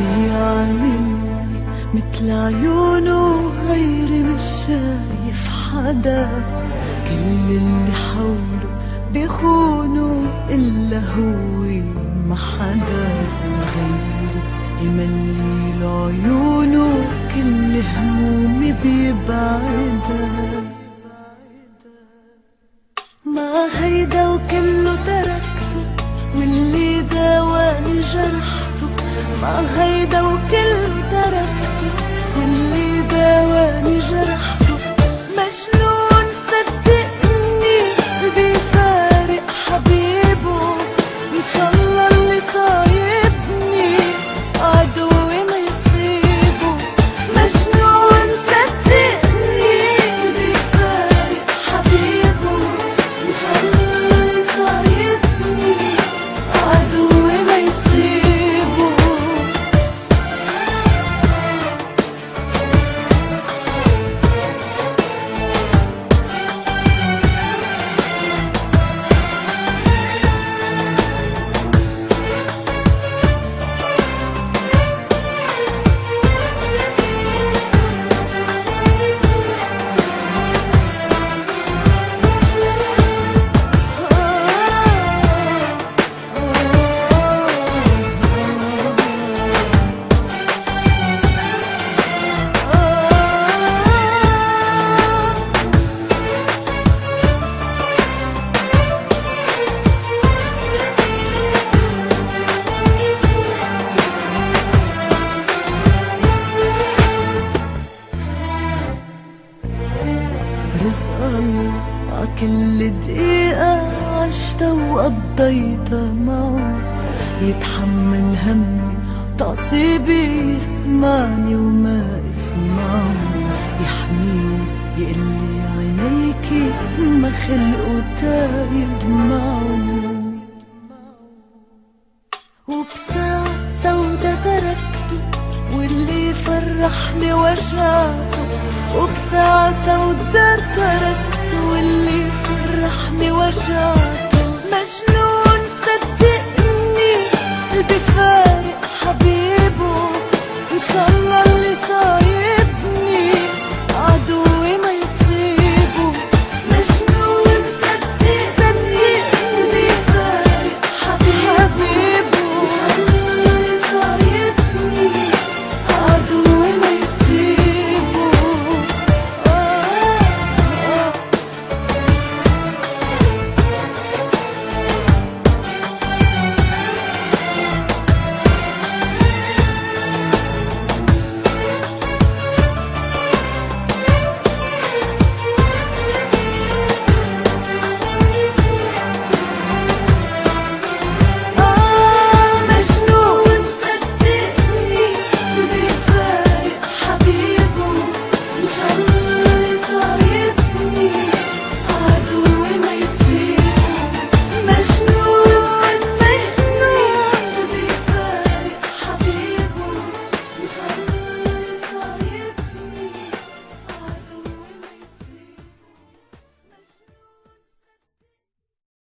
بيعملني متل عيونه غيري مش شايف حدا، كل اللي حوله بيخونوا إلا هو ما حدا غيري يملي عيونه كل همومي بيبعدها. ما هيدا وكله تركته واللي داواني جرحته، ما هيدا وكله تركته واللي داواني جرحته. مجنون صدقني بيفارق حبيبه، إن شاء الله اللي صايبني عدوي ما يصيبه. مجنون صدقني بيفارق حبيبه، إن شاء الله اللي صايبني عدوي ما يصيبه. رزق الله عكل دقيقة عشتها وقضيتها معه، يتحمل همي وتعصيبي يسمعني وما اسمعه، يحميني يقلي عينيكي ما خلقه تا يدمعه. وبساعة سودا تركته واللي فرحني وجعته، وبساعة سودا تركته واللي فرحني وجعته. مجنون صدقني اللي بفارق حبيبه، إن شاء الله